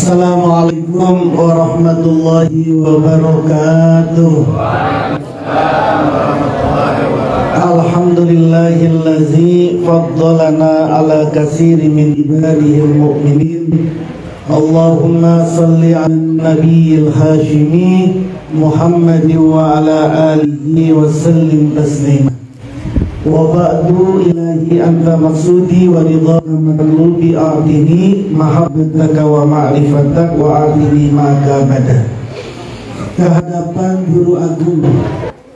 Assalamualaikum warahmatullahi wabarakatuh. Alhamdulillahillazi faddalana ala katsiri min ibadihil mu'minin. Allahumma salli ala nabiyil hashimi Muhammad wa ala alihi wa sallim taslima. Wa ba'du ilahi anta maksudi wa ridha matlubi a'tini mahabbataka wa ma'rifatak wa a'tini ma'akabada. Kehadapan guru agung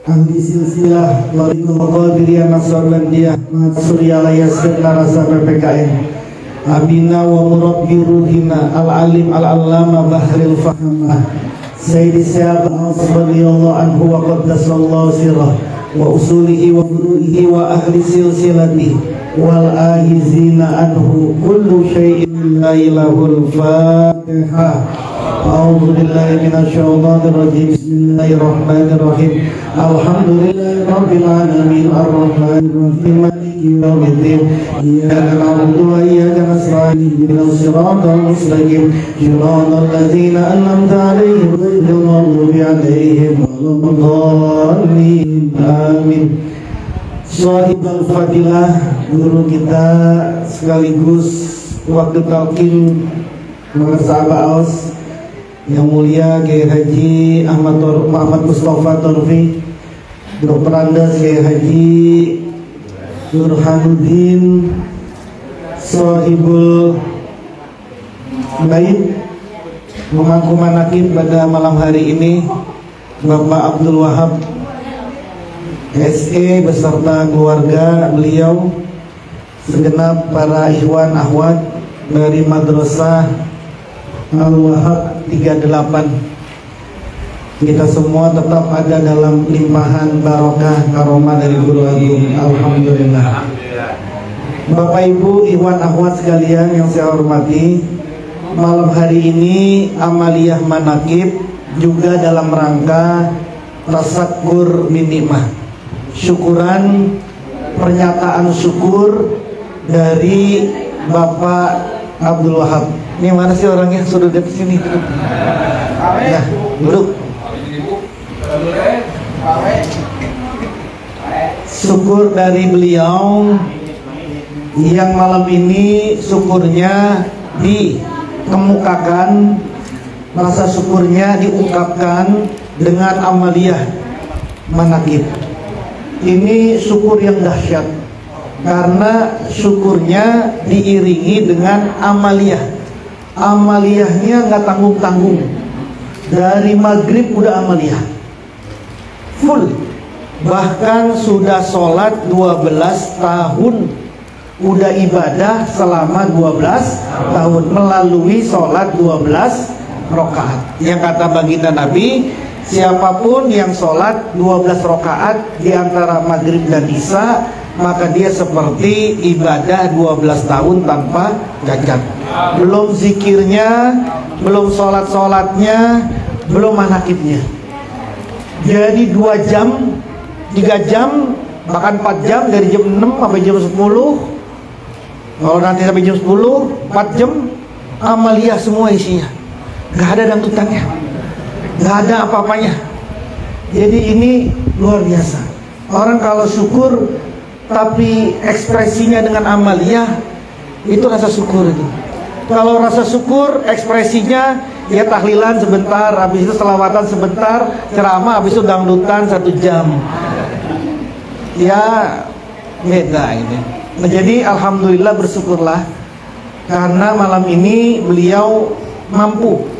ahli silsilah Tariqul Qadiriyah Nasrlandiyah Suryalaya Narasa PPKN Abina wa murabbi ruhina al-alim al-allama bahril fahamah Sayyidi Syekh radhiyallahu anhu wa qaddasallahu sirrah wa usulihi wa furu'ihi wa ahli silsilati wal ahizina anhu kullu syai'in la ilahul fatihah. A'udzu billahi minasy syaithanir rajim. Bismillahirrahmanirrahim. Alhamdulillahi rabbil alamin arrahmanir rahim maliki yaumiddin. Iyyaka na'budu wa iyyaka nasta'in ihdinas siratal mustaqim siratal ladzina an'amta 'alaihim ghairil maghdubi 'alaihim waladdallin. Amin. Shahibul Fadilah, guru kita sekaligus waktu talqin Sahabat Aus yang mulia Kiai Haji Muhammad Mustafa Torfi, Dr. Andes Kiai Haji Burhanuddin, Shahibul Bait, memangku manakib pada malam hari ini Bapak Abdul Wahab SE beserta keluarga beliau, segenap para ikhwan akhwat dari Madrasah Al-Wahab 38. Kita semua tetap ada dalam limpahan barokah karomah dari Guru Agung. Alhamdulillah. Bapak Ibu ikhwan akhwat sekalian yang saya hormati, malam hari ini amaliyah manakib juga dalam rangka tasakkur binikmah, syukuran, pernyataan syukur dari Bapak Abdul Wahab. Ini mana sih orangnya? Sudah di sini. Nah, duduk. Syukur dari beliau yang malam ini syukurnya dikemukakan, rasa syukurnya diungkapkan dengan amaliyah manakib. Ini syukur yang dahsyat karena syukurnya diiringi dengan amaliyah. Amaliyahnya nggak tanggung-tanggung. Dari maghrib udah amaliyah full. Bahkan sudah sholat 12 tahun, udah ibadah selama 12 tahun melalui sholat 12 rakaat. Yang kata baginda Nabi, siapapun yang sholat 12 rakaat di antara maghrib dan isya, maka dia seperti ibadah 12 tahun tanpa cacat. Belum zikirnya, belum sholat-sholatnya, belum manakibnya. Jadi 2 jam, 3 jam, bahkan 4 jam, dari jam 6 sampai jam 10. Kalau nanti sampai jam 10, 4 jam amaliyah semua isinya. Gak ada dangdutannya, gak ada apa-apanya. Jadi ini luar biasa. Orang kalau syukur tapi ekspresinya dengan amaliyah, itu rasa syukur itu. Kalau rasa syukur ekspresinya ya tahlilan sebentar, habis itu selawatan sebentar, ceramah, habis itu dangdutan 1 jam. Ya beda ini. Nah, jadi alhamdulillah, bersyukurlah karena malam ini beliau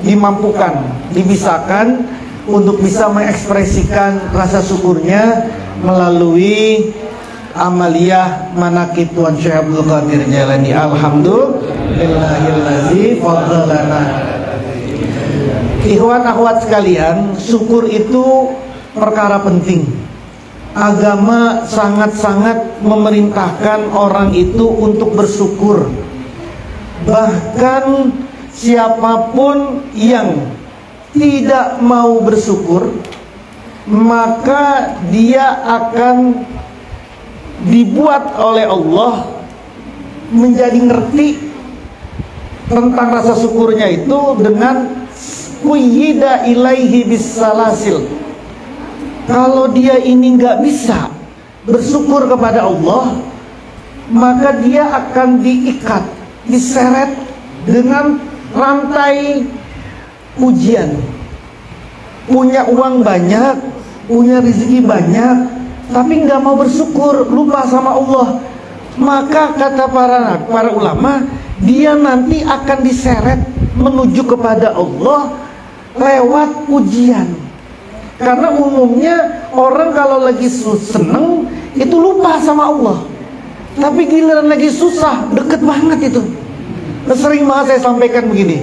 dimampukan, dibisahkan untuk bisa mengekspresikan rasa syukurnya melalui amaliyah manakib Tuan Syekh Abdul Qadir Jailani. Alhamdulillahillazi faddalana. Ikhwan akhwat sekalian, syukur itu perkara penting. Agama sangat-sangat memerintahkan orang itu untuk bersyukur. Bahkan siapapun yang tidak mau bersyukur, maka dia akan dibuat oleh Allah menjadi ngerti tentang rasa syukurnya itu dengan quyida ilaihi bisalasil. Kalau dia ini nggak bisa bersyukur kepada Allah, maka dia akan diikat, diseret dengan rantai ujian. Punya uang banyak, punya rezeki banyak, tapi nggak mau bersyukur, lupa sama Allah, maka kata para ulama, dia nanti akan diseret menuju kepada Allah lewat ujian. Karena umumnya orang kalau lagi seneng itu lupa sama Allah, tapi giliran lagi susah deket banget itu. Sering banget saya sampaikan begini,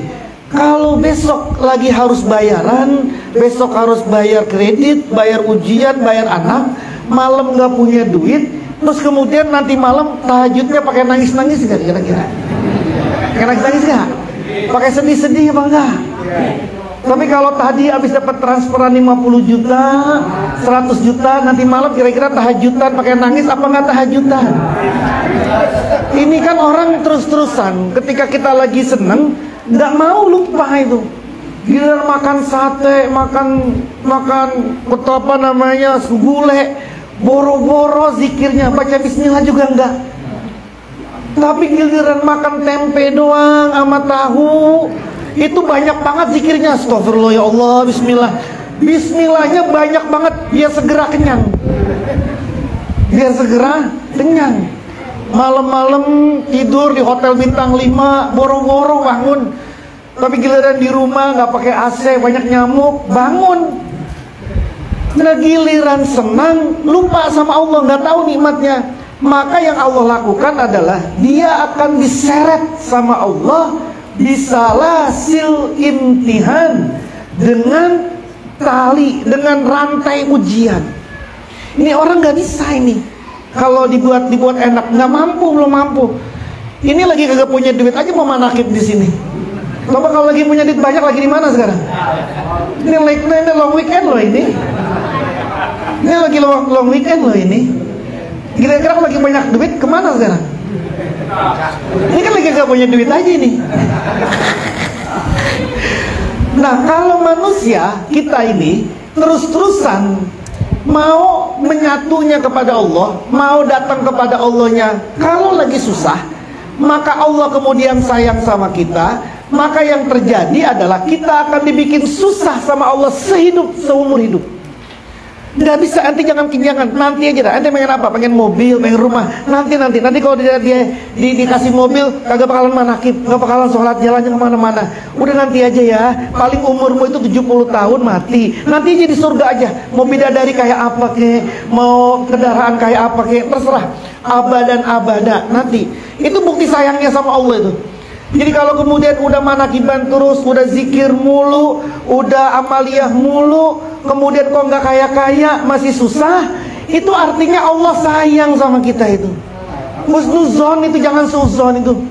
kalau besok lagi harus bayaran, besok harus bayar kredit, bayar ujian, bayar anak, malam nggak punya duit, terus kemudian nanti malam tahajudnya pakai nangis-nangis nggak kira-kira? Pakai nangis-nangis nggak? Pakai sedih-sedih apa enggak? Tapi kalau tadi habis dapat transferan 50 juta, 100 juta, nanti malam kira-kira tahajudan pakai nangis apa enggak tahajudan? Ini kan orang terus-terusan, ketika kita lagi seneng nggak mau lupa itu. Giliran makan sate, makan apa namanya, gulai, boro-boro zikirnya, baca bismillah juga enggak. Tapi giliran makan tempe doang sama tahu, itu banyak banget zikirnya. Astagfirullah ya Allah, bismillah. Bismillahnya banyak banget, biar segera kenyang. Biar segera kenyang. Malam-malam tidur di hotel bintang 5, boro-boro bangun. Tapi giliran di rumah nggak pakai AC, banyak nyamuk, bangun. Nah giliran senang, lupa sama Allah, nggak tahu nikmatnya. Maka yang Allah lakukan adalah dia akan diseret sama Allah bisalasil imtihan, dengan tali, dengan rantai ujian. Ini orang nggak bisa ini. Kalau dibuat enak, nggak mampu, belum mampu. Ini lagi kagak punya duit aja mau manakib di sini. Coba kalau lagi punya duit banyak, lagi di mana sekarang? Ini long weekend loh ini. Ini lagi long weekend loh ini. Kira-kira lagi banyak duit kemana sekarang? Ini kan lagi gak punya duit aja nih. Nah kalau manusia kita ini terus-terusan mau menyatunya kepada Allah, mau datang kepada Allahnya kalau lagi susah, maka Allah kemudian sayang sama kita. Maka yang terjadi adalah kita akan dibikin susah sama Allah seumur hidup. Nggak bisa, nanti jangan kenyangan, nanti aja dah. Nanti pengen apa? Pengen mobil, pengen rumah. Nanti kalau dia dikasih mobil, kagak bakalan manakib, nggak bakalan sholat, jalannya kemana-mana. Udah nanti aja ya. Paling umurmu itu 70 tahun mati. Nanti aja di surga aja. Mau bidadari kayak apa kek, mau kendaraan kayak apa kek, terserah. Abadan abada nanti. Itu bukti sayangnya sama Allah itu. Jadi kalau kemudian udah manakiban terus, udah zikir mulu, udah amaliyah mulu, kemudian kok nggak kaya-kaya, masih susah, itu artinya Allah sayang sama kita itu. Husnuzon itu, jangan suzon itu.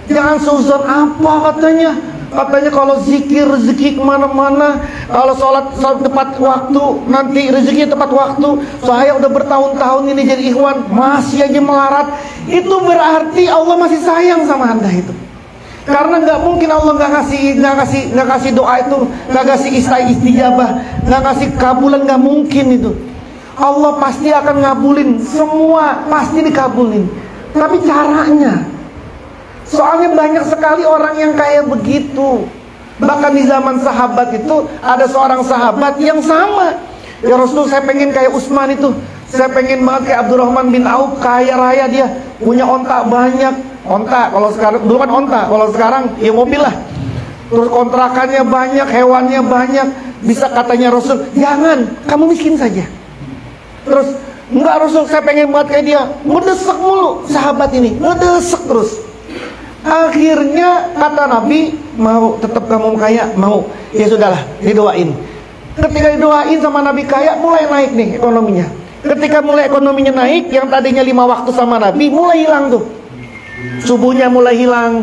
Jangan suzon apa katanya? Katanya kalau zikir rezeki kemana-mana, kalau sholat tepat waktu, nanti rezekinya tepat waktu. Saya udah bertahun-tahun ini jadi ikhwan, masih aja melarat. Itu berarti Allah masih sayang sama Anda itu. Karena nggak mungkin Allah nggak kasih doa itu, nggak kasih istijabah, nggak kasih kabulan, nggak mungkin itu. Allah pasti akan ngabulin, semua pasti dikabulin. Tapi caranya, soalnya banyak sekali orang yang kayak begitu. Bahkan di zaman sahabat itu ada seorang sahabat yang sama. Ya Rasul, saya pengen kayak Utsman itu. Saya pengen banget kayak Abdurrahman bin Auf, kaya raya dia, punya onta banyak. Onta, kalau sekarang dulu kan onta, kalau sekarang ya mobil lah. Terus kontrakannya banyak, hewannya banyak. Bisa katanya Rasul, jangan, kamu miskin saja. Terus, enggak Rasul, saya pengen banget kayak dia. Ngedesek mulu sahabat ini, ngedesek terus. Akhirnya kata Nabi, mau tetap kamu kaya, mau. Ya sudahlah, didoain. Ketika didoain sama Nabi kaya, mulai naik nih ekonominya. Ketika mulai ekonominya naik, yang tadinya 5 waktu sama Nabi, mulai hilang tuh. Subuhnya mulai hilang,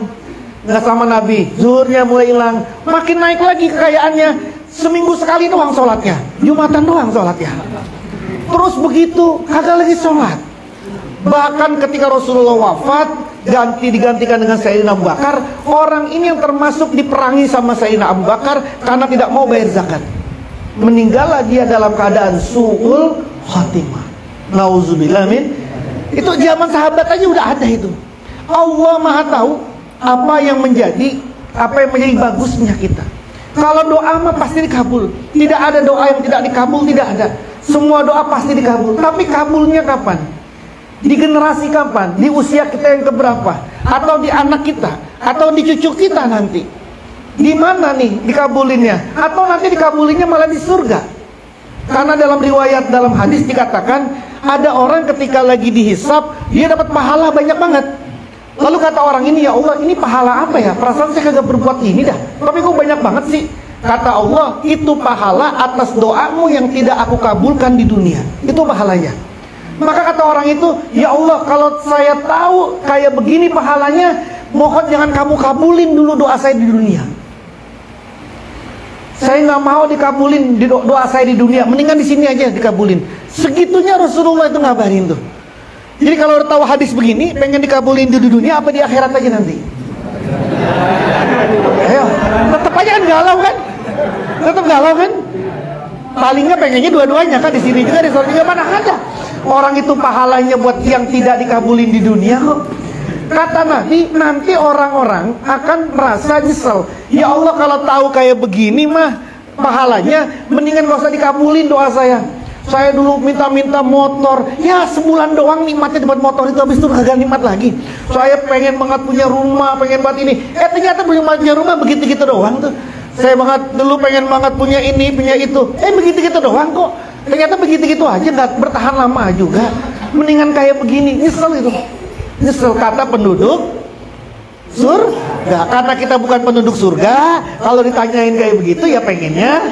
nggak sama Nabi. Zuhurnya mulai hilang. Makin naik lagi kekayaannya. Seminggu sekali doang sholatnya, Jumatan doang sholatnya. Terus begitu, kagak lagi sholat. Bahkan ketika Rasulullah wafat, digantikan dengan Sayyidina Abu Bakar. Orang ini yang termasuk diperangi sama Sayyidina Abu Bakar karena tidak mau bayar zakat. Meninggallah dia dalam keadaan su'ul khatimah. Nauzubillah min. Itu zaman sahabat aja udah ada itu. Allah Maha tahu apa yang menjadi bagusnya kita. Kalau doa mah pasti dikabul. Tidak ada doa yang tidak dikabul, tidak ada. Semua doa pasti dikabul. Tapi kabulnya kapan? Di generasi kapan? Di usia kita yang keberapa? Atau di anak kita? Atau di cucu kita nanti? Di mana nih dikabulinnya? Atau nanti dikabulinnya malah di surga? Karena dalam riwayat, dalam hadis dikatakan ada orang ketika lagi dihisab, dia dapat pahala banyak banget. Lalu kata orang ini, ya Allah, ini pahala apa ya? Perasaan saya kagak berbuat ini dah, tapi kok banyak banget sih? Kata Allah, itu pahala atas doamu yang tidak aku kabulkan di dunia. Itu pahalanya. Maka kata orang itu, ya Allah, kalau saya tahu kayak begini pahalanya, mohon jangan kamu kabulin dulu doa saya di dunia. Saya nggak mau dikabulin di doa saya di dunia, mendingan di sini aja dikabulin. Segitunya Rasulullah itu ngabarin tuh. Jadi kalau udah tahu hadis begini, pengen dikabulin di dunia apa di akhirat aja nanti? Ayo, tetap aja kan galau kan? Tetap galau kan? Palingnya pengennya dua-duanya kan, di sini juga di sana juga, mana ada. Orang itu pahalanya buat yang tidak dikabulin di dunia kok. Kata Nabi, nanti orang-orang akan merasa nyesel. Ya Allah, kalau tahu kayak begini mah pahalanya, mendingan gak usah dikabulin doa saya. Saya dulu minta-minta motor, ya sebulan doang nikmatnya dapat motor itu, habis itu kagak nikmat lagi. Saya pengen banget punya rumah, pengen banget ini. Ternyata punya rumah begitu-gitu doang tuh. Saya banget dulu pengen banget punya ini, punya itu. Begitu-gitu doang kok. Ternyata begitu-gitu aja, nggak bertahan lama juga. Mendingan kayak begini, nyesel itu. Nyesel kata penduduk surga. Karena kita bukan penduduk surga, kalau ditanyain kayak begitu ya pengennya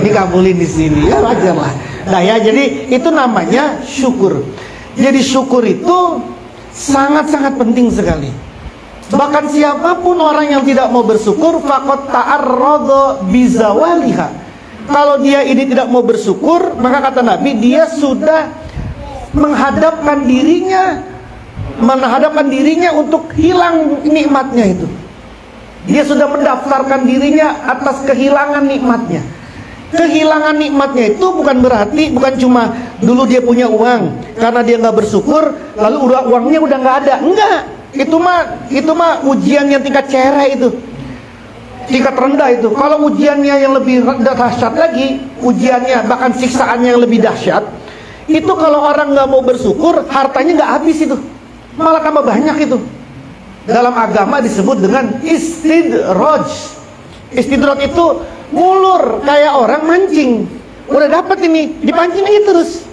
dikabulin di sini, ya wajar lah. Nah ya, jadi itu namanya syukur. Jadi syukur itu sangat-sangat penting sekali. Bahkan siapapun orang yang tidak mau bersyukur, faqad ta'arrada bizawaliha. Kalau dia ini tidak mau bersyukur, maka kata Nabi, dia sudah menghadapkan dirinya untuk hilang nikmatnya itu. Dia sudah mendaftarkan dirinya atas kehilangan nikmatnya. Kehilangan nikmatnya itu bukan berarti, bukan cuma dulu dia punya uang karena dia nggak bersyukur, lalu uangnya udah nggak ada. Enggak, itu mah ujian yang tingkat cereh itu, tingkat rendah itu. Kalau ujiannya yang lebih dahsyat lagi, ujiannya bahkan siksaannya yang lebih dahsyat, itu kalau orang nggak mau bersyukur, hartanya nggak habis itu, malah tambah banyak itu. Dalam agama disebut dengan istidraj. Istidraj itu ngulur kayak orang mancing. Udah dapat ini, dipancing aja terus.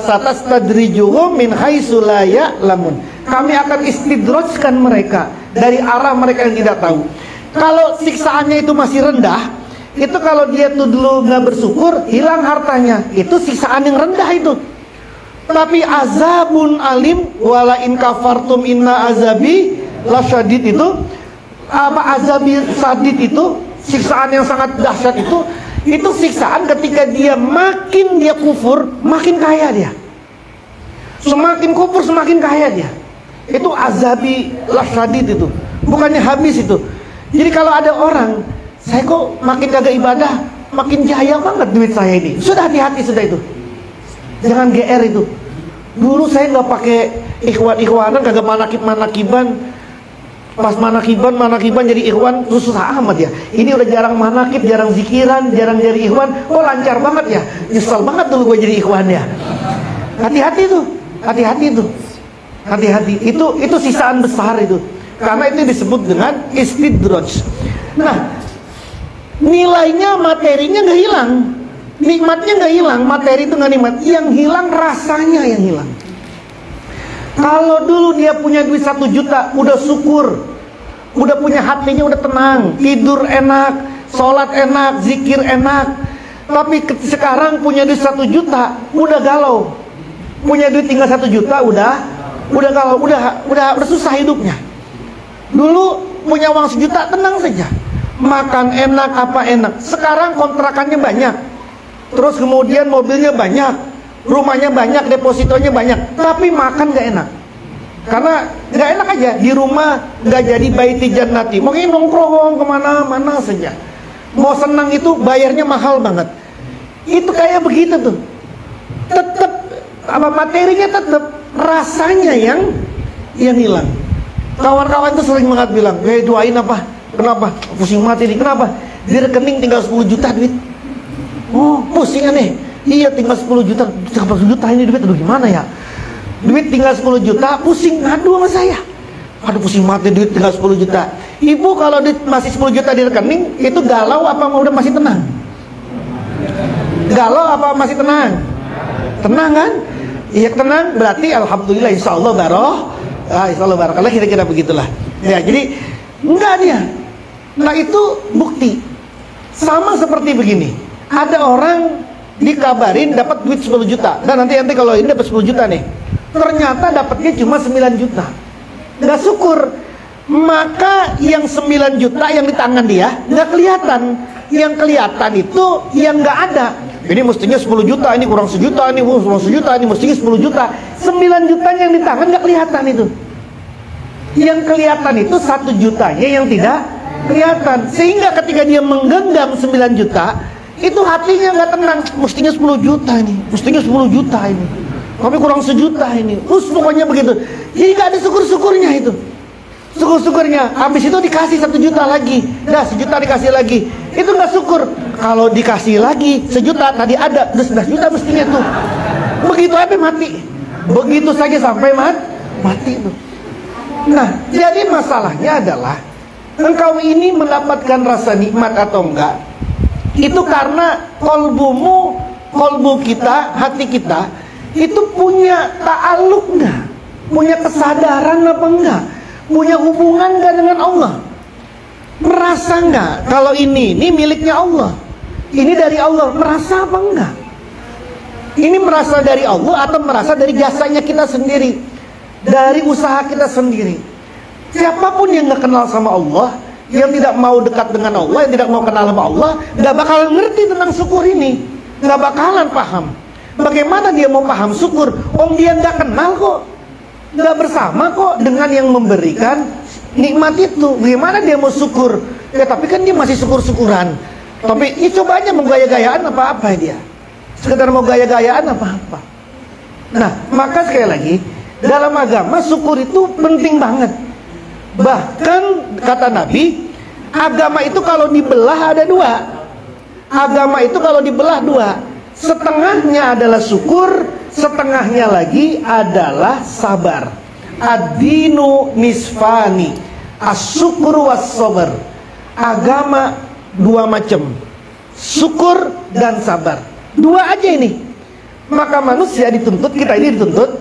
Satastadrijuhum min haitsu la ya'lamun. Kami akan istidrajkan mereka dari arah mereka yang tidak tahu. Kalau siksaannya itu masih rendah, itu kalau dia tuh dulu nggak bersyukur, hilang hartanya, itu siksaan yang rendah itu. Tapi azabun alim wala in kafartum inna azabi lasyadid itu, apa azabi sadid itu, siksaan yang sangat dahsyat itu siksaan ketika dia makin dia kufur, makin kaya dia. Semakin kufur semakin kaya dia. Itu azabi lasyadid itu, bukannya habis itu. Jadi kalau ada orang, saya kok makin kagak ibadah, makin jaya banget duit saya ini. Sudah hati-hati sudah itu. Jangan GR itu. Dulu saya nggak pakai ikhwan-ikhwanan, kagak manakiban. Pas manakiban jadi ikhwan susah amat ya. Ini udah jarang manakib, jarang zikiran, jarang jadi ikhwan. Oh lancar banget ya. Nyesel banget dulu gue jadi ikhwan ya. Hati-hati tuh, hati-hati tuh, hati-hati. Itu sisaan besar itu. Karena itu disebut dengan istidraj. Nah, nilainya, materinya nggak hilang, nikmatnya nggak hilang, materi itu nggak nikmat. Yang hilang rasanya yang hilang. Kalau dulu dia punya duit 1 juta, udah syukur, udah punya hatinya udah tenang, tidur enak, sholat enak, zikir enak. Tapi sekarang punya duit 1 juta, udah galau. Punya duit tinggal 1 juta, udah galau, udah susah hidupnya. Dulu punya uang 1 juta, tenang saja, makan enak, apa enak. Sekarang kontrakannya banyak, terus kemudian mobilnya banyak, rumahnya banyak, depositonya banyak, tapi makan gak enak. Karena nggak enak aja di rumah, nggak jadi baiti jannati. Mungkin nongkrong kemana-mana saja. Mau senang itu bayarnya mahal banget. Itu kayak begitu tuh. Tetap apa materinya tetap, rasanya yang hilang. Kawan-kawan tuh sering banget bilang, doain apa? Kenapa? Pusing mati nih. Kenapa? Di rekening tinggal 10 juta duit. Oh, pusing aneh. Iya, tinggal 10 juta. 10 juta ini duit, aduh gimana ya? Duit tinggal 10 juta, pusing ngadu sama saya. Aduh pusing mati, duit tinggal 10 juta. Ibu kalau masih 10 juta di rekening, itu galau apa udah masih tenang? Galau apa masih tenang? Tenang kan? Iya tenang, berarti alhamdulillah insya Allah insya Allah barokallah, kira-kira begitulah. Ya, jadi enggak dia. Nah itu bukti. Sama seperti begini. Ada orang dikabarin dapat duit 10 juta. Dan nanti kalau ini dapat 10 juta nih, ternyata dapatnya cuma 9 juta. Nggak syukur. Maka yang 9 juta yang di tangan dia nggak kelihatan. Yang kelihatan itu yang nggak ada. Ini mestinya 10 juta, ini kurang sejuta, ini kurang sejuta, ini mestinya 10 juta. 9 jutanya yang di tangan nggak kelihatan itu. Yang kelihatan itu 1 jutanya yang tidak kelihatan. Sehingga ketika dia menggenggam 9 juta, itu hatinya nggak tenang. Mestinya 10 juta ini, mestinya 10 juta ini, tapi kurang sejuta ini. Terus pokoknya begitu. Jadi nggak ada syukur-syukurnya itu. Syukur-syukurnya, habis itu dikasih 1 juta lagi, dah 1 juta dikasih lagi, itu nggak syukur. Kalau dikasih lagi 1 juta, tadi ada 11 juta mestinya tuh. Begitu aja mati. Begitu saja sampai mati itu. Nah, jadi masalahnya adalah engkau ini mendapatkan rasa nikmat atau enggak, itu karena kolbu kita, hati kita itu punya ta'aluk enggak, punya kesadaran apa enggak, punya hubungan enggak dengan Allah. Merasa enggak kalau ini miliknya Allah, ini dari Allah, merasa apa enggak? Ini merasa dari Allah atau merasa dari jasanya kita sendiri, dari usaha kita sendiri? Siapapun yang nggak kenal sama Allah, yang tidak mau dekat dengan Allah, yang tidak mau kenal sama Allah, nggak bakalan ngerti tentang syukur ini, nggak bakalan paham. Bagaimana dia mau paham syukur? Dia nggak kenal kok, nggak bersama kok dengan yang memberikan nikmat itu. Bagaimana dia mau syukur? Ya tapi kan dia masih syukur-syukuran. Tapi ya coba aja mau gaya-gayaan apa-apa dia. Sekedar mau gaya-gayaan apa-apa. Nah, maka sekali lagi, dalam agama syukur itu penting banget. Bahkan kata Nabi, agama itu kalau dibelah ada 2. Agama itu kalau dibelah 2. Setengahnya adalah syukur, setengahnya lagi adalah sabar. Ad-dinu nisfani, as-syukru was-sabar. Agama 2 macam, syukur dan sabar. 2 aja ini. Maka manusia dituntut, kita ini dituntut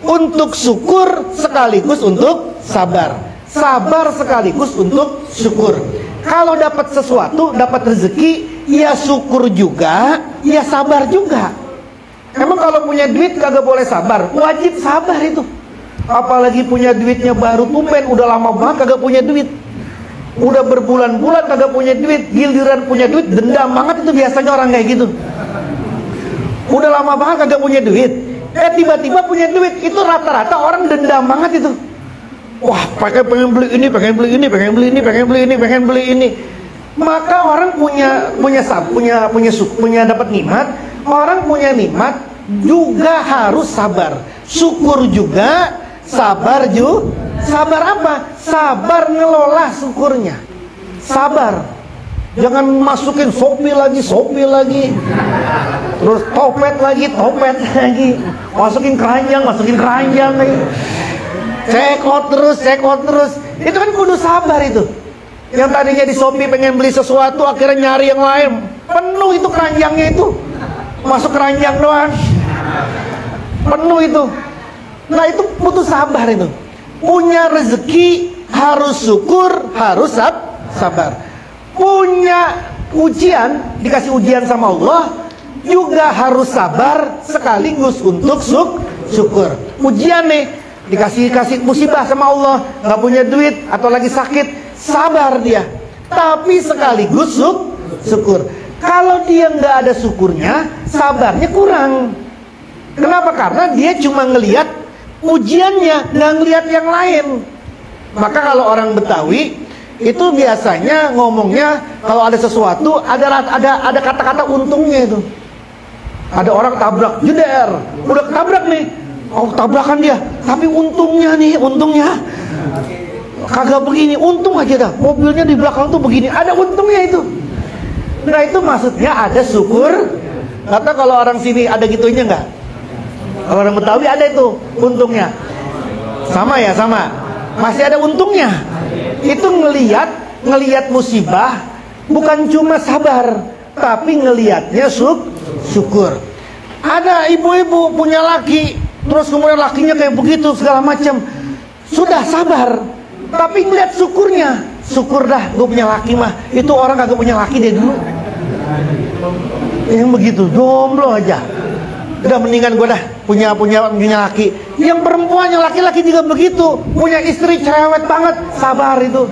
untuk syukur sekaligus untuk sabar. Sabar sekaligus untuk syukur. Kalau dapat sesuatu, dapat rezeki, ya syukur juga, ya sabar juga. Emang kalau punya duit kagak boleh sabar? Wajib sabar itu. Apalagi punya duitnya baru tumben, udah lama banget kagak punya duit, udah berbulan-bulan kagak punya duit, giliran punya duit dendam banget. Itu biasanya orang kayak gitu. Udah lama banget kagak punya duit, tiba-tiba punya duit, itu rata-rata orang dendam banget itu. Wah, pengen beli ini, pengen beli ini, pengen beli ini, pengen beli ini, pengen beli ini. Maka orang punya dapat nikmat. Orang punya nikmat juga harus sabar. Syukur juga, sabar juga. Sabar apa? Sabar ngelola syukurnya. Sabar. Jangan masukin Shopee lagi. Terus topet lagi. Masukin keranjang lagi. Check out terus. Itu kan kudu sabar itu. Yang tadinya di Shopee pengen beli sesuatu, akhirnya nyari yang lain. Penuh itu keranjangnya itu. Masuk keranjang doang. Penuh itu. Nah itu butuh sabar itu. Punya rezeki harus syukur, harus sabar. Punya ujian, dikasih ujian sama Allah, juga harus sabar sekaligus untuk syukur. Ujian nih, dikasih musibah sama Allah, nggak punya duit atau lagi sakit, sabar dia, tapi sekaligus syukur. Kalau dia nggak ada syukurnya, sabarnya kurang. Kenapa? Karena dia cuma ngelihat ujiannya, nggak ngelihat yang lain. Maka kalau orang Betawi itu biasanya ngomongnya kalau ada sesuatu ada kata-kata untungnya itu. Ada orang tabrak, jeder, udah ketabrak nih, oh tabrakan dia, tapi untungnya kagak begini, untung aja dah, mobilnya di belakang tuh begini, ada untungnya itu. Nah itu maksudnya ada syukur. Kata kalau orang sini ada gitunya nggak? Kalau orang Betawi ada itu untungnya, sama ya, sama, masih ada untungnya. Itu ngelihat musibah bukan cuma sabar, tapi ngelihatnya syukur. Ada ibu-ibu punya laki, terus kemudian lakinya kayak begitu segala macam, sudah sabar, tapi ngelihat syukurnya, syukur dah gue punya laki mah. Itu orang kagak punya laki deh dulu, yang begitu jomblo aja, udah mendingan gue dah punya laki. Yang perempuan, yang laki-laki juga begitu, punya istri cerewet banget, sabar itu.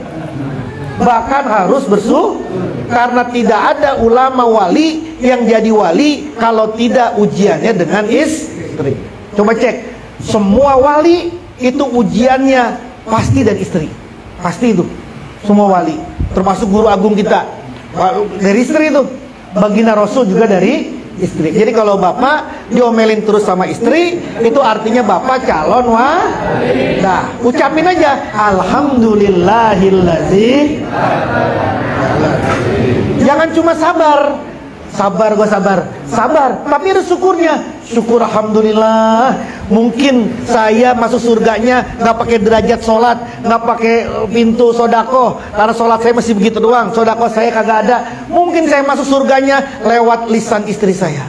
Bahkan harus bersyukur, karena tidak ada ulama wali yang jadi wali kalau tidak ujiannya dengan istri. Coba cek, semua wali itu ujiannya pasti dari istri, pasti itu. Semua wali, termasuk guru agung kita, dari istri itu. Baginda Rasul juga dari istri. Jadi kalau bapak diomelin terus sama istri, itu artinya bapak calon wali. Nah, ucapin aja alhamdulillahillazi. Jangan cuma sabar, gue sabar, tapi ada syukurnya. Syukur alhamdulillah. Mungkin saya masuk surganya nggak pakai derajat sholat, nggak pakai pintu sodakoh, karena sholat saya masih begitu doang, sodakoh saya kagak ada. Mungkin saya masuk surganya lewat lisan istri saya,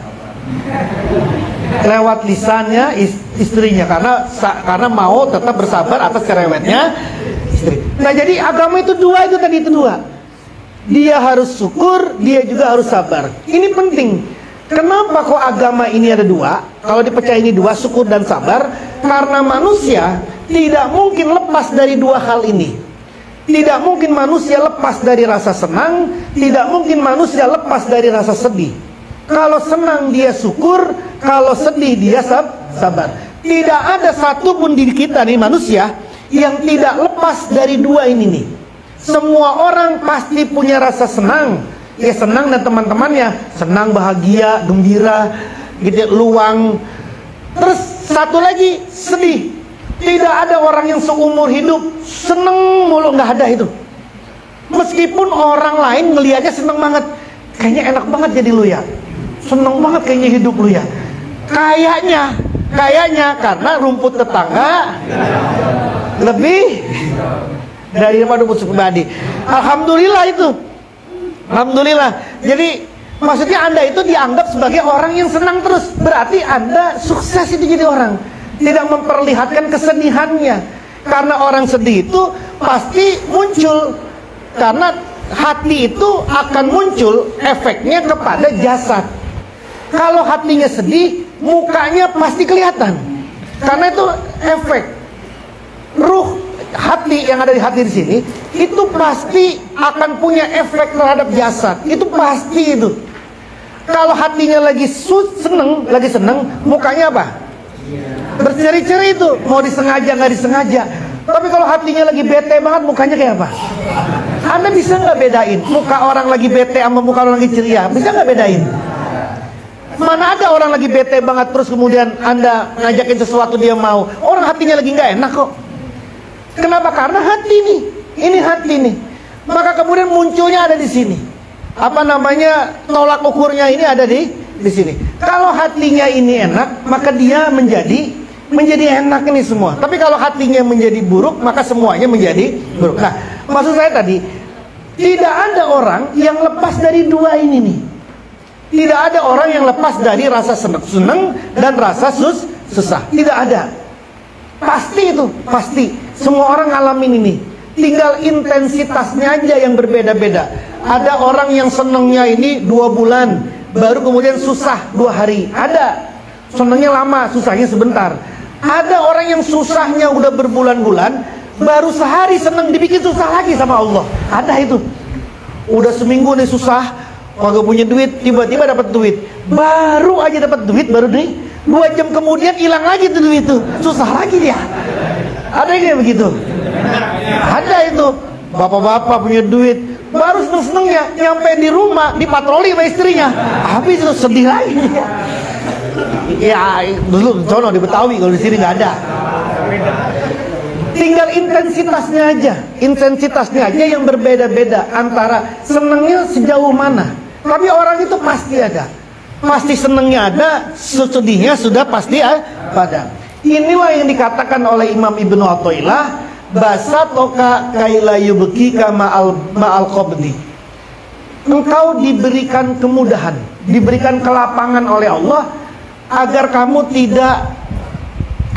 lewat lisannya istrinya, karena mau tetap bersabar atas cerewetnya istri. Nah jadi agama itu dua, itu tadi itu dua. Dia harus syukur, dia juga harus sabar. Ini penting. Kenapa kok agama ini ada dua? Kalau dipercaya ini dua, syukur dan sabar, karena manusia tidak mungkin lepas dari dua hal ini. Tidak mungkin manusia lepas dari rasa senang, tidak mungkin manusia lepas dari rasa sedih. Kalau senang dia syukur, kalau sedih dia sabar. Tidak ada satupun diri kita nih manusia yang tidak lepas dari dua ini nih. Semua orang pasti punya rasa senang. Ya senang dan teman-temannya senang, bahagia, gembira, gitu, luang. Terus satu lagi sedih. Tidak ada orang yang seumur hidup seneng mulu, nggak ada itu. Meskipun orang lain ngelihatnya seneng banget, kayaknya enak banget jadi lu ya, seneng banget kayaknya hidup lu ya. Kayaknya karena rumput tetangga lebih daripada rumput pribadi. Alhamdulillah itu. Alhamdulillah. Jadi maksudnya Anda itu dianggap sebagai orang yang senang terus, berarti Anda sukses itu jadi orang. Tidak memperlihatkan kesedihannya. Karena orang sedih itu pasti muncul, karena hati itu akan muncul efeknya kepada jasad. Kalau hatinya sedih, mukanya pasti kelihatan. Karena itu efek. Ruh hati yang ada di hati di sini itu pasti akan punya efek terhadap jasad. Itu pasti itu. Kalau hatinya lagi seneng, mukanya apa? Berceri-ceri itu, mau disengaja nggak disengaja. Tapi kalau hatinya lagi bete banget, mukanya kayak apa? Anda bisa nggak bedain muka orang lagi bete sama muka orang lagi ceria? Bisa nggak bedain? Mana ada orang lagi bete banget terus kemudian Anda ngajakin sesuatu dia mau, orang hatinya lagi nggak enak kok. Kenapa? Karena hati nih, ini hati nih. Maka kemudian munculnya ada di sini. Apa namanya, tolak ukurnya ini ada di sini. Kalau hatinya ini enak, maka dia menjadi enak ini semua. Tapi kalau hatinya menjadi buruk, maka semuanya menjadi buruk. Nah, maksud saya tadi, tidak ada orang yang lepas dari dua ini nih. Tidak ada orang yang lepas dari rasa senang dan rasa susah. Tidak ada. Pasti itu, pasti. Semua orang ngalamin ini. Tinggal intensitasnya aja yang berbeda-beda. Ada orang yang senangnya ini 2 bulan, baru kemudian susah 2 hari. Ada. Senangnya lama, susahnya sebentar. Ada orang yang susahnya udah berbulan-bulan, baru sehari senang dibikin susah lagi sama Allah. Ada itu. Udah seminggu nih susah, kagak punya duit, tiba-tiba dapat duit. Baru aja dapat duit, baru nih 2 jam kemudian hilang lagi tuh duit itu, susah lagi dia. Ada yang kayak begitu? Ada itu. Bapak-bapak punya duit, baru seneng-senengnya nyampe di rumah dipatroli sama istrinya, habis itu sedih lagi. Ya dulu sono di Betawi, kalau di sini nggak ada. Tinggal intensitasnya aja yang berbeda-beda antara senengnya sejauh mana. Tapi orang itu pasti ada, pasti senengnya ada, sedihnya sudah pasti ada. Inilah yang dikatakan oleh Imam Ibnu Athaillah, basatoka kaila yubkika ma'al qabdi. Engkau diberikan kemudahan, diberikan kelapangan oleh Allah agar kamu tidak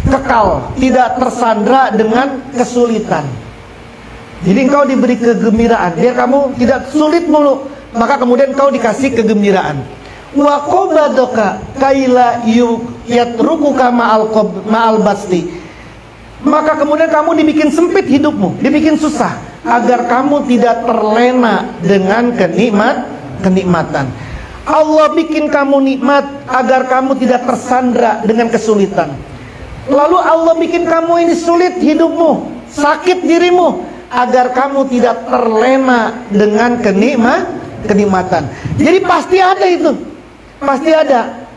kekal, tidak tersandra dengan kesulitan. Jadi engkau diberi kegembiraan biar kamu tidak sulit mulu, maka kemudian engkau dikasih kegembiraan. Wa qabadoka kaila yatrukuka ma'al basti. Maka kemudian kamu dibikin sempit hidupmu, dibikin susah agar kamu tidak terlena dengan kenikmatan. Allah bikin kamu nikmat agar kamu tidak tersandra dengan kesulitan. Lalu Allah bikin kamu ini sulit hidupmu, sakit dirimu, agar kamu tidak terlena dengan kenikmatan. Jadi pasti ada itu, pasti ada.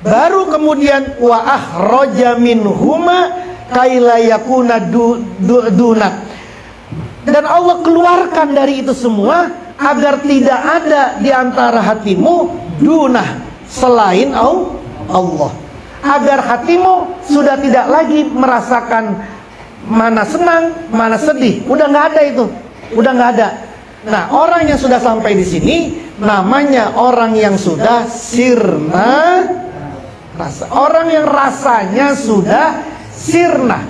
Baru kemudian wa akhraja minhuma kaila yakuna dunak. Dan Allah keluarkan dari itu semua agar tidak ada di antara hatimu dunah selain Allah. Agar hatimu sudah tidak lagi merasakan mana senang, mana sedih. Udah nggak ada itu, udah nggak ada. Nah, orang yang sudah sampai di sini namanya orang yang sudah sirna rasa. Orang yang rasanya sudah sirna,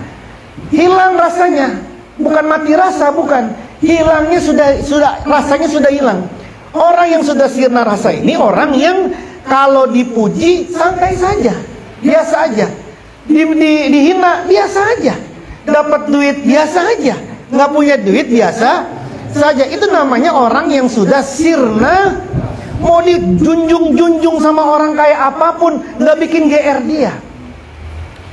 hilang rasanya, bukan mati rasa, bukan. Hilangnya sudah rasanya sudah hilang. Orang yang sudah sirna rasa ini orang yang kalau dipuji santai saja, biasa aja. Dihina biasa aja. Dapat duit biasa aja. Nggak punya duit biasa saja. Itu namanya orang yang sudah sirna. Mau dijunjung-junjung sama orang kayak apapun nggak bikin GR dia.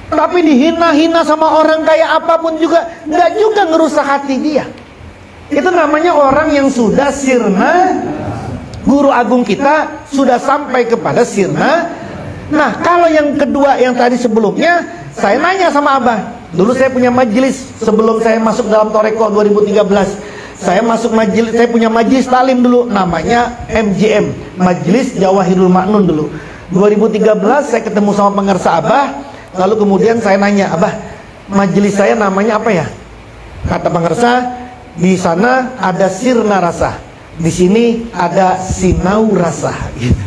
Tapi dihina-hina sama orang kayak apapun juga nggak juga ngerusak hati dia. Itu namanya orang yang sudah sirna. Guru agung kita sudah sampai kepada sirna. Nah, kalau yang kedua yang tadi sebelumnya, saya nanya sama Abah. Dulu saya punya majelis sebelum saya masuk dalam Toreko 2013. Saya punya majelis talim dulu, namanya MJM, Majelis Jawahirul Ma'nun dulu. 2013 saya ketemu sama pengarsa Abah. Lalu kemudian saya nanya, Abah, majelis saya namanya apa ya? Kata pengarsa, di sana ada sirna rasa, di sini ada sinau rasa. Gitu.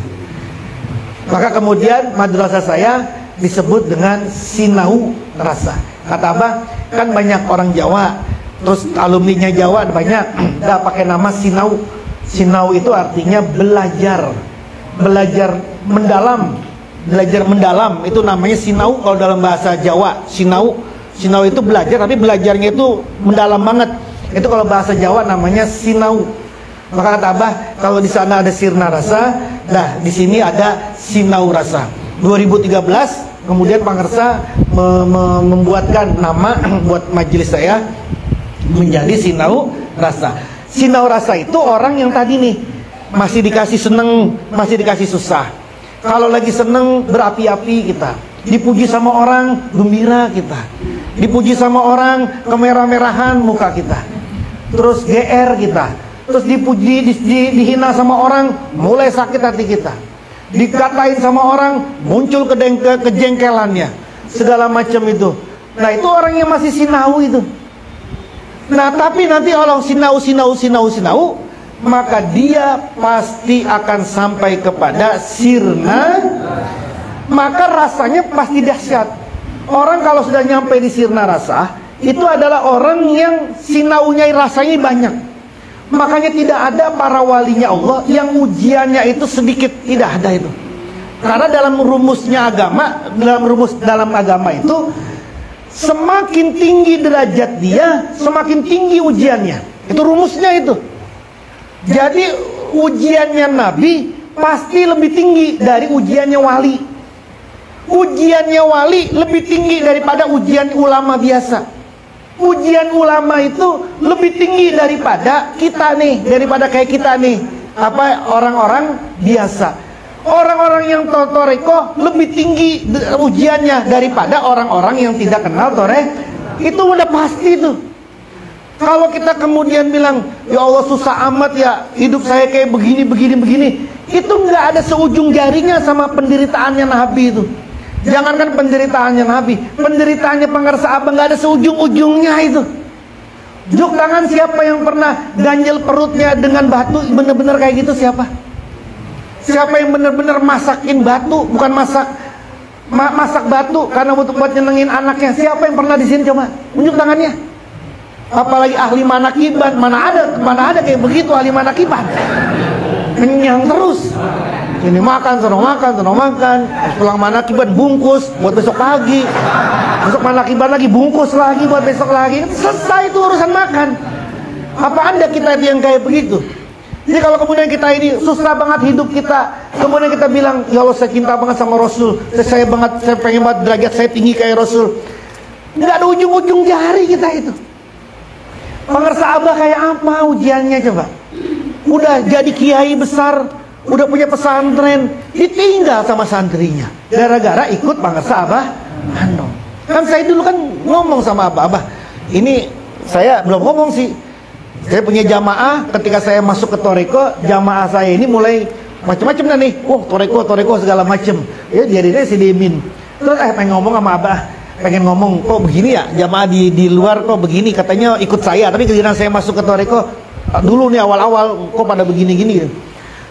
Maka kemudian madrasah saya disebut dengan sinau rasa. Kata Abah, kan banyak orang Jawa, terus alumninya Jawa banyak, dah pakai nama sinau. Sinau itu artinya belajar, belajar mendalam. Belajar mendalam itu namanya sinau kalau dalam bahasa Jawa. Sinau itu belajar, tapi belajarnya itu mendalam banget. Itu kalau bahasa Jawa namanya sinau. Maka kata Abah, kalau di sana ada sirna rasa, nah di sini ada sinau rasa. 2013 kemudian pengarsa membuatkan nama buat majelis saya menjadi sinau rasa. Sinau rasa itu orang yang tadi nih masih dikasih seneng, masih dikasih susah. Kalau lagi seneng berapi-api kita, dipuji sama orang gembira kita, dipuji sama orang kemerah-merahan muka kita, terus GR kita, terus dipuji, dihina sama orang mulai sakit hati kita, dikatain sama orang muncul kejengkelannya, segala macam itu. Nah itu orang yang masih sinau itu. Nah tapi nanti kalau sinau, maka dia pasti akan sampai kepada sirna. Maka rasanya pasti dahsyat. Orang kalau sudah nyampe di sirna rasa, itu adalah orang yang sinaunya rasanya banyak. Makanya tidak ada para walinya Allah yang ujiannya itu sedikit, tidak ada itu. Karena dalam rumusnya agama, dalam agama itu semakin tinggi derajat dia, semakin tinggi ujiannya. Itu rumusnya itu. Jadi ujiannya Nabi pasti lebih tinggi dari ujiannya wali. Ujiannya wali lebih tinggi daripada ujian ulama biasa. Ujian ulama itu lebih tinggi daripada kita nih, daripada kayak kita nih, orang-orang biasa. Orang-orang yang toreko lebih tinggi ujiannya daripada orang-orang yang tidak kenal torek. Itu udah pasti tuh. Kalau kita kemudian bilang, ya Allah susah amat ya, hidup saya kayak begini, itu nggak ada seujung jarinya sama penderitaannya Nabi itu. Jangankan penderitaannya Nabi, penderitaannya pengarsa abah nggak ada seujung-ujungnya itu. Juk tangan siapa yang pernah ganjel perutnya dengan batu, bener-bener kayak gitu siapa? Siapa yang bener-bener masakin batu, bukan masak batu karena buat nyenengin anaknya? Siapa yang pernah di sini coba? Unjuk tangannya. Apalagi ahli manakiban, mana ada kayak begitu ahli manakiban. Kenyang terus. Sini makan, sono makan. Pulang manakiban bungkus buat besok pagi. Besok manakiban lagi bungkus lagi buat besok lagi. Selesai itu urusan makan. Apa Anda kita itu yang kayak begitu? Jadi kalau kemudian kita ini susah banget hidup kita, kemudian kita bilang, ya Allah saya cinta banget sama Rasul, saya pengen banget derajat saya tinggi kayak Rasul. Nggak ada ujung-ujung jari kita itu. Pengarsa abah kayak apa ujiannya coba? Udah jadi kiai besar, udah punya pesantren, ditinggal sama santrinya gara-gara ikut pengarsa abah. Kan saya dulu kan ngomong sama abah, ini saya belum ngomong sih. Saya punya jamaah, ketika saya masuk ke toreko, jamaah saya ini mulai macam-macam dah nih. Toreko segala macam. Ya jadinya si Demin. Terus pengen ngomong sama abah, pengen ngomong kok begini ya, jamaah di luar kok begini, katanya ikut saya, tapi kemudian saya masuk ke toreko dulu nih awal-awal kok pada begini-gini.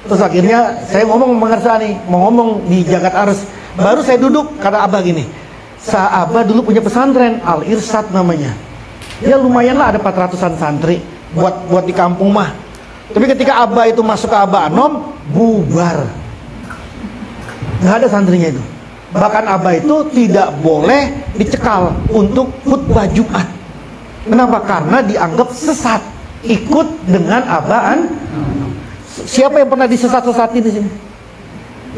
Terus akhirnya saya ngomong mengersa nih, mau ngomong di Jagat Ars. Baru saya duduk, kata abah gini, abah dulu punya pesantren Al Irsyad namanya. Ya lumayan lah ada 400-an santri buat di kampung mah. Tapi ketika abah itu masuk ke Abah Anom, bubar. Nggak ada santrinya itu. Bahkan abah itu tidak boleh dicekal untuk khutbah Jumat. Kenapa? Karena dianggap sesat. Ikut dengan abahan. Siapa yang pernah disesat-sesatin di sini?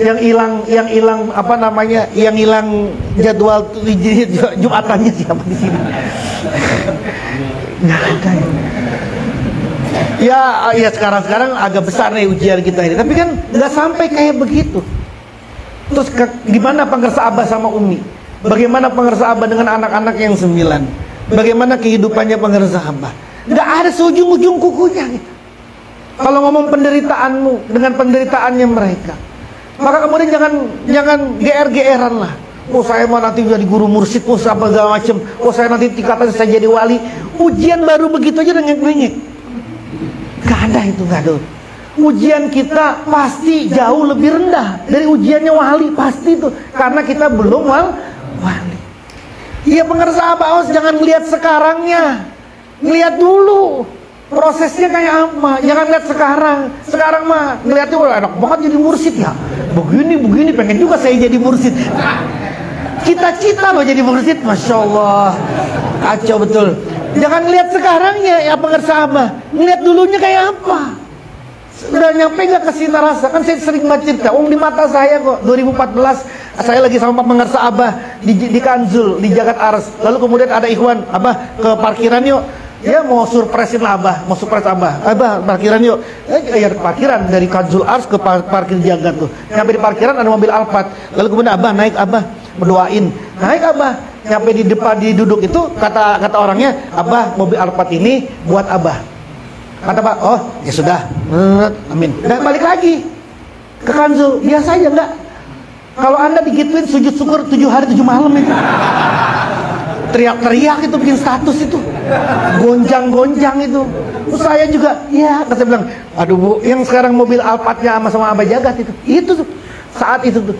Yang hilang apa namanya? Yang hilang jadwal Jumatannya siapa di sini? Nggak ada. Ya sekarang agak besar nih ujian kita ini. Tapi kan nggak sampai kayak begitu. Terus gimana pengersa abah sama Umi? Bagaimana pengersa abah dengan anak-anak yang 9? Bagaimana kehidupannya pengersa abah? Nggak ada seujung-ujung kukunya gitu. Kalau ngomong penderitaanmu dengan penderitaannya mereka, maka kemudian jangan GR-GRan lah. Oh saya mau nanti jadi guru mursyid, oh apa segala macam. Oh saya nanti tingkatan saya jadi wali. Ujian baru begitu aja ngengek-ngengek. Gak ada itu, gak ada. Ujian kita pasti jauh lebih rendah dari ujiannya wali, pasti itu. Karena kita belum wali. Iya pengersa abah, jangan melihat sekarangnya, ngelihat dulu prosesnya kayak apa. Jangan lihat sekarang. Sekarang mah ngelihatnya enak banget jadi mursyid ya. Begini pengen juga saya jadi mursyid. Cita-cita loh jadi mursyid, masya Allah. Kacau betul. Jangan lihat sekarangnya ya pengersa abah, ngelihat dulunya kayak apa. Udah nyampe gak ke sinar rasa? Kan saya sering baca cerita, di mata saya kok 2014 saya lagi sama pengersa abah di Kanzul, di Jagat Ars. Lalu kemudian ada ikhwan, abah ke parkiran yuk. Ya mau surprisein abah, mau surprise abah. Abah parkiran yuk. Ya parkiran dari Kanzul Ars ke parkir Jagat tuh. Nyampe di parkiran ada mobil Alphard. Lalu kemudian abah naik, abah berdoain. Naik abah, nyampe di depan diduduk itu kata orangnya, abah mobil Alphard ini buat abah. Kata Pak, oh ya sudah, amin. Dan balik lagi ke Kanzul, biasa aja enggak? Kalau anda digituin sujud syukur 7 hari 7 malam itu, teriak-teriak itu bikin status itu, gonjang-gonjang itu. Terus saya juga, ya kata bilang, aduh bu, yang sekarang mobil Alphardnya sama Abah Jagat itu tuh, saat itu tuh.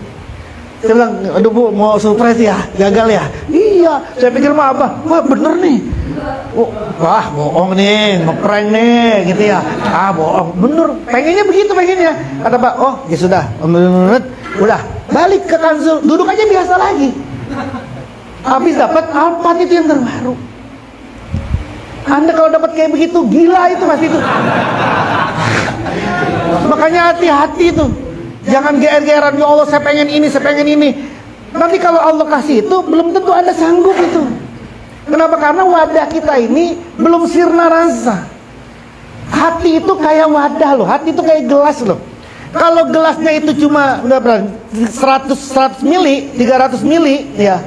Saya bilang, aduh bu, mau surprise ya, gagal ya. Iya, saya pikir mah Abah, wah bener nih. Wah bohong nih, ngeprank nih gitu ya. Bohong, bener, pengennya begitu pengennya. Kata Pak, oh ya sudah, udah balik ke Kanzul, duduk aja biasa lagi. Habis dapat Alphard itu yang terbaru. Anda kalau dapat kayak begitu, gila itu pasti itu. Makanya hati-hati itu. Jangan GR-GRan, ya Allah saya pengen ini, saya pengen ini. Nanti kalau Allah kasih itu, belum tentu Anda sanggup itu. Kenapa? Karena wadah kita ini belum sirna rasa. Hati itu kayak wadah loh, hati itu kayak gelas loh. Kalau gelasnya itu cuma 100 mili, 300 mili, ya.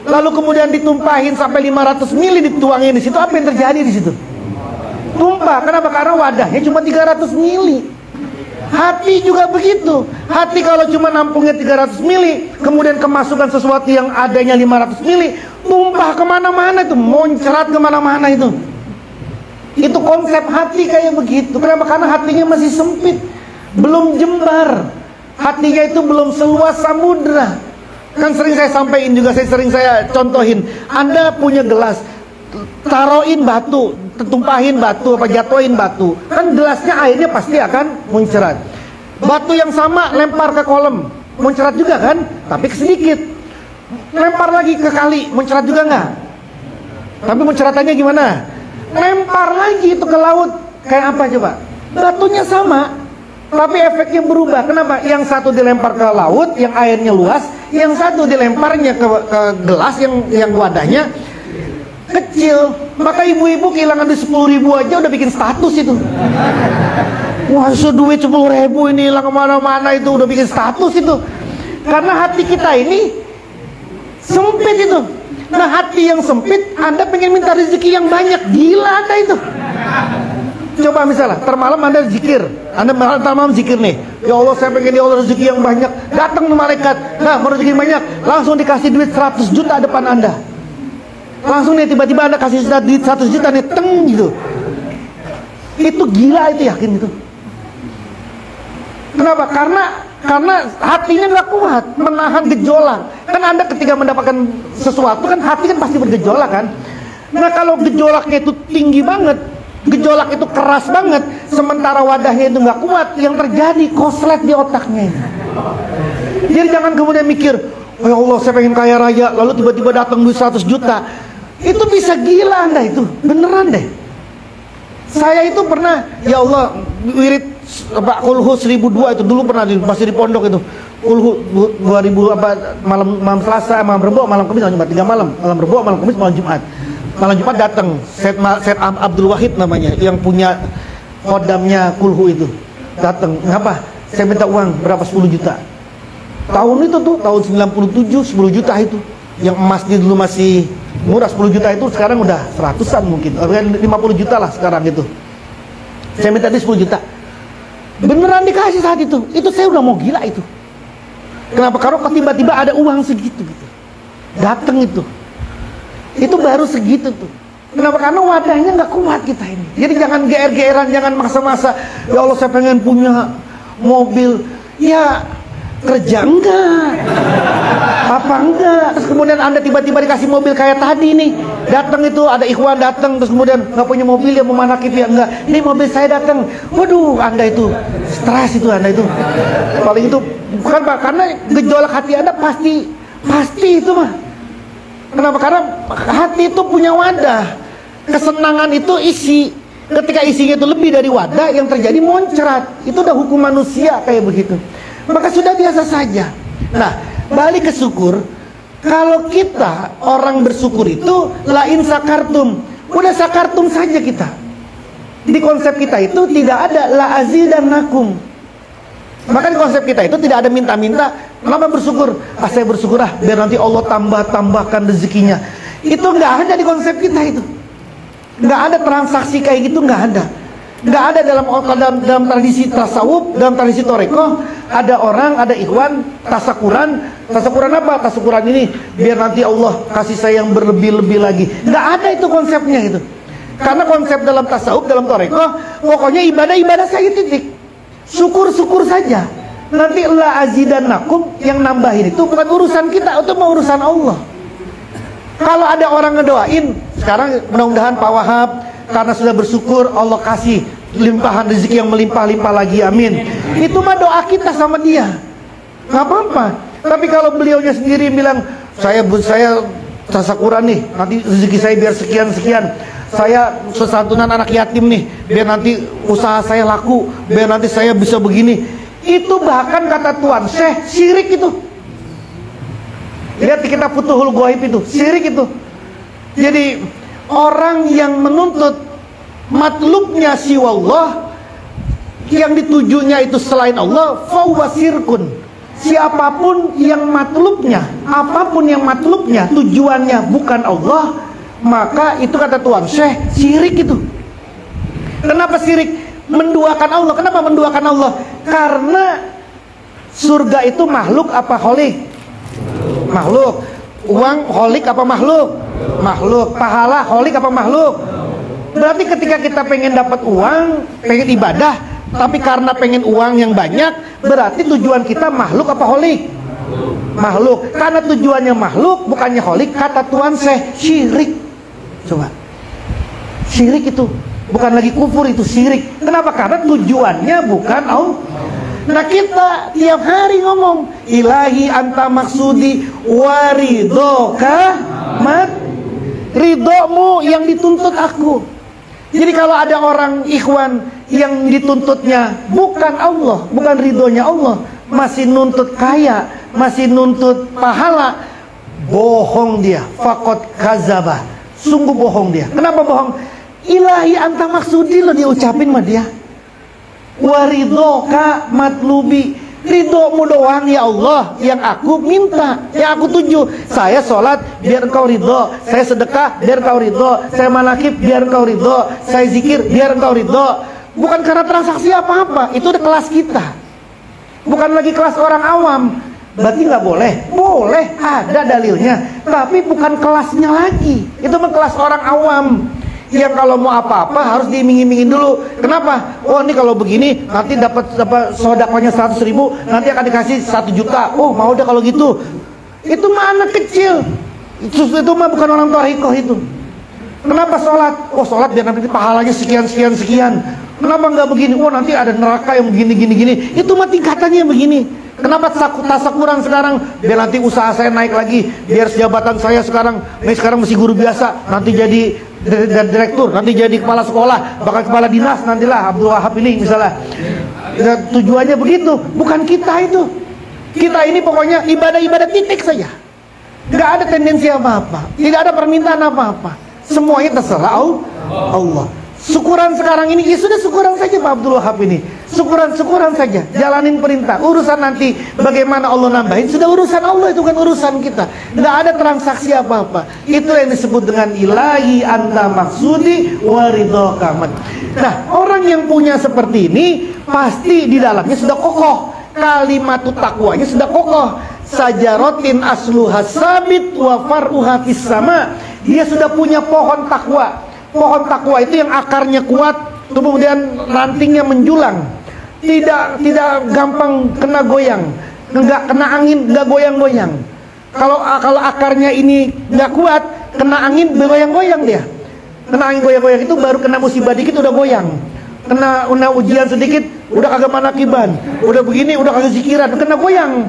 Lalu kemudian ditumpahin sampai 500 mili dituangin di situ, apa yang terjadi di situ? Tumpah. Kenapa? Karena wadahnya cuma 300 mili. Hati juga begitu. Hati kalau cuma nampungnya 300 mili, kemudian kemasukan sesuatu yang adanya 500 mili, tumpah kemana-mana itu, moncerat kemana-mana itu. Itu konsep hati kayak begitu. Kenapa? Karena hatinya masih sempit, belum jembar. Hatinya itu belum seluas samudra. Kan sering saya sampaikan juga, sering saya contohin. Anda punya gelas, taruhin batu, tumpahin batu, apa jatuhin batu, kan gelasnya airnya pasti akan muncrat. Batu yang sama lempar ke kolam, muncrat juga kan, tapi sedikit. Lempar lagi ke kali, muncrat juga nggak? Tapi muncratannya gimana? Lempar lagi itu ke laut, kayak apa coba? Batunya sama, tapi efeknya berubah. Kenapa? Yang satu dilempar ke laut, yang airnya luas, yang satu dilemparnya ke gelas yang wadahnya kecil. Maka ibu-ibu kehilangan duit 10.000 aja udah bikin status itu. Wah, duit 10.000 ini hilang kemana-mana, itu udah bikin status itu. Karena hati kita ini sempit itu. Nah, hati yang sempit, Anda pengen minta rezeki yang banyak, gila Anda itu. Coba misalnya, termalam Anda zikir, Anda malam zikir nih, ya Allah saya pengen ya Allah rezeki yang banyak. Datang malaikat, nah mau rezeki banyak, langsung dikasih duit 100 juta depan Anda. Langsung nih tiba-tiba Anda kasih duit 100 juta nih, teng gitu. Itu gila itu, yakin itu. Kenapa? Karena hatinya nggak kuat menahan gejolak. Kan Anda ketika mendapatkan sesuatu kan hati kan pasti bergejolak kan. Nah kalau gejolaknya itu tinggi banget, gejolak itu keras banget, sementara wadahnya itu nggak kuat, yang terjadi koslet di otaknya ini. Jadi jangan kemudian mikir, oh ya Allah saya pengen kaya raya, lalu tiba-tiba datang duit 100 juta. Itu bisa gila Anda itu, beneran deh. Saya itu pernah, ya Allah, wirid Pak Kulhu 1002 itu dulu pernah masih di pondok itu. Kulhu 2000 apa malam Selasa, malam Rebo, malam Kamis, malam Jumat, 3 malam. Malam Rebo, malam Kamis, malam Jumat. Malam Jumat datang Syed Abdul Wahid namanya, yang punya kodamnya Kulhu itu. Datang, ngapa? Saya minta uang berapa, 10 juta. Tahun itu tuh, tahun 97, 10 juta itu. Yang emasnya dulu masih murah, 10 juta itu sekarang udah 100-an mungkin, 50 juta lah sekarang itu. Saya minta dia 10 juta. Beneran dikasih saat itu saya udah mau gila itu. Kenapa? Karena tiba-tiba ada uang segitu gitu. Datang itu baru segitu tuh. Kenapa? Karena wadahnya nggak kuat kita ini. Jadi jangan GR-GRan, jangan maksa-maksa. Ya Allah saya pengen punya mobil. Ya kerja enggak, apa enggak. Terus kemudian Anda tiba-tiba dikasih mobil kayak tadi nih. Datang itu ada ikhwan datang, terus kemudian nggak punya mobil, ya mau manakib ya enggak. Ini mobil saya datang. Waduh, Anda itu stres itu, Anda itu. Paling itu bukan Pak, karena gejolak hati Anda pasti itu mah. Kenapa? Karena hati itu punya wadah. Kesenangan itu isi. Ketika isinya itu lebih dari wadah, yang terjadi muncrat. Itu udah hukum manusia kayak begitu. Maka sudah biasa saja. Nah, balik ke syukur. Kalau kita orang bersyukur itu lain sakartum, udah sakartum saja kita. Di konsep kita itu tidak ada la azidannakum. Maka di konsep kita itu tidak ada minta-minta. Kenapa bersyukur? Saya bersyukur biar nanti Allah tambahkan rezekinya. Itu nggak ada di konsep kita itu. Nggak ada transaksi kayak gitu, nggak ada. Nggak ada dalam tradisi tasawuf, dalam tradisi toreko. Ada orang, ada ikhwan, tasakuran apa? Tasakuran ini biar nanti Allah kasih saya yang berlebih-lebih lagi. Nggak ada itu konsepnya itu. Karena konsep dalam tasawuf, dalam toreko, pokoknya ibadah saya titik. Syukur-syukur saja. Nanti la azidannakum, yang nambahin itu bukan urusan kita, itu mau urusan Allah. Kalau ada orang ngedoain, sekarang mudah-mudahan Pak Wahab karena sudah bersyukur Allah kasih limpahan rezeki yang melimpah-limpah lagi, amin. Itu mah doa kita sama dia, nggak apa-apa. Tapi kalau beliaunya sendiri bilang, saya tasakuran nih, nanti rezeki saya biar sekian-sekian, saya sesantunan anak yatim nih, biar nanti usaha saya laku, biar nanti saya bisa begini. Itu bahkan kata Tuan Syekh, syirik itu. Lihat kita Futuhul Ghaib itu, syirik itu. Jadi orang yang menuntut matlubnya siwallah, yang ditujunya itu selain Allah, fahuwa syirkun. Siapapun yang matlubnya, apapun yang matlubnya, tujuannya bukan Allah, maka itu kata Tuan Syekh, syirik itu. Kenapa syirik? Menduakan Allah. Kenapa menduakan Allah? Karena surga itu makhluk apa kholik? Makhluk. Uang kholik apa makhluk? Makhluk. Pahala kholik apa makhluk? Berarti ketika kita pengen dapat uang, pengen ibadah, tapi karena pengen uang yang banyak, berarti tujuan kita makhluk apa kholik? Makhluk. Karena tujuannya makhluk, bukannya kholik, kata Tuan Syekh, syirik. Coba. Syirik itu bukan lagi kufur, itu syirik. Kenapa? Karena tujuannya bukan Allah. Nah kita tiap hari ngomong, ilahi anta maksudi waridoka mat, ridhomu yang dituntut aku. Jadi kalau ada orang ikhwan yang dituntutnya bukan Allah, bukan ridhonya Allah, masih nuntut kaya, masih nuntut pahala, bohong dia. Faqad kazabah, sungguh bohong dia. Kenapa bohong? Ilahi anta maksudi lo dia ucapin sama dia. Waridoka matlubi, ridhomu doang ya Allah yang aku minta, yang aku tuju. Saya sholat biar engkau ridho, saya sedekah biar engkau ridho, saya manakib biar engkau ridho, saya zikir biar engkau ridho. Bukan karena transaksi apa-apa. Itu udah kelas kita, bukan lagi kelas orang awam. Berarti nggak boleh? Boleh, ada dalilnya, tapi bukan kelasnya lagi. Itu mah kelas orang awam yang kalau mau apa-apa harus diiming-imingin dulu. Kenapa? Oh ini kalau begini nanti dapat sodakonya 100.000, nanti akan dikasih 1 juta. Oh mau deh kalau gitu. Itu mah anak kecil. Itu mah bukan orang torikoh itu. Kenapa sholat? Oh sholat biar nanti pahalanya sekian. Kenapa nggak begini? Oh nanti ada neraka yang begini. Itu mah tingkatannya begini. Kenapa tasakuran sekarang? Biar nanti usaha saya naik lagi. Biar jabatan saya sekarang masih guru biasa, nanti jadi direktur, nanti jadi kepala sekolah, bahkan kepala dinas nantilah Abdul Wahab ini misalnya. Ya, tujuannya begitu. Bukan kita itu. Kita ini pokoknya ibadah-ibadah titik saja. Nggak ada tendensi apa-apa, tidak ada permintaan apa-apa. Semuanya terserah Allah. Syukuran sekarang ini, ya sudah syukuran saja Pak Abdul Wahab ini. Syukuran saja, jalanin perintah. Urusan nanti bagaimana Allah nambahin, sudah urusan Allah, itu kan urusan kita. Nggak ada transaksi apa-apa. Itu yang disebut dengan ilahi anta maksudi waridhoka mat. Nah, orang yang punya seperti ini pasti di dalamnya sudah kokoh. Kalimat takwanya sudah kokoh. Sajarotin asluha sabit wa far'uha fis sama. Dia sudah punya pohon takwa. Pohon takwa itu yang akarnya kuat, kemudian rantingnya menjulang, tidak gampang kena goyang, nggak kena angin, nggak goyang-goyang. Kalau akarnya ini nggak kuat, kena angin bergoyang-goyang dia. Kena angin goyang-goyang itu baru kena musibah dikit udah goyang. Kena ujian sedikit udah kagak manakiban, udah begini udah kagak zikiran, kena goyang.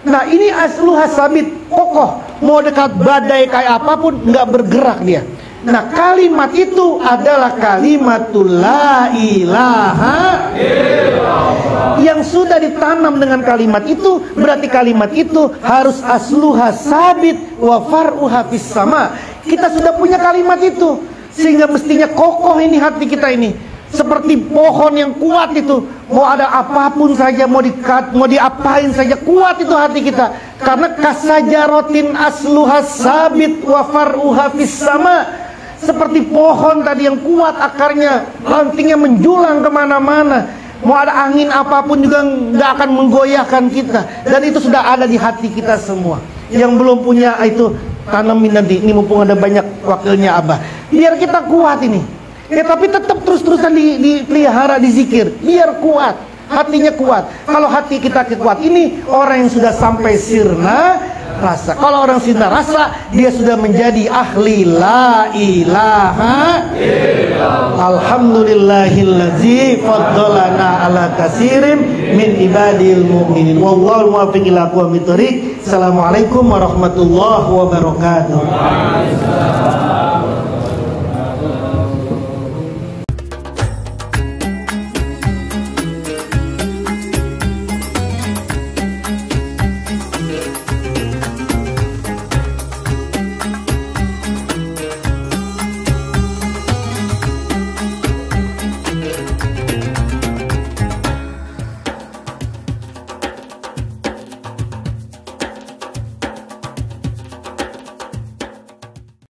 Nah ini asluha sabit, kokoh. Mau dekat badai kayak apapun nggak bergerak dia. Nah kalimat itu adalah kalimatul la ilaha illallah. Yang sudah ditanam dengan kalimat itu, berarti kalimat itu harus asluha sabit wa far'uha fis sama. Kita sudah punya kalimat itu, sehingga mestinya kokoh ini hati kita ini, seperti pohon yang kuat itu. Mau ada apapun saja, mau diapain saja, kuat itu hati kita. Karena kasajarotin asluha sabit wa far'uha fis sama. Seperti pohon tadi yang kuat akarnya, rantingnya menjulang kemana-mana. Mau ada angin apapun juga nggak akan menggoyahkan kita. Dan itu sudah ada di hati kita semua. Yang belum punya itu tanamin nanti. Ini mumpung ada banyak wakilnya Abah. Biar kita kuat ini. Ya tapi tetap terus-terusan dipelihara, dizikir. Biar kuat, hatinya kuat. Kalau hati kita kuat ini, orang yang sudah sampai sirna rasa. Kalau orang sirna rasa, dia sudah menjadi ahli la ilaha illallah. Alhamdulillahillazi faddalana ala katsirin min ibadil mu'minin. Wallahu muwaffiq ila aqwamit thoriq. Assalamualaikum warahmatullahi wabarakatuh.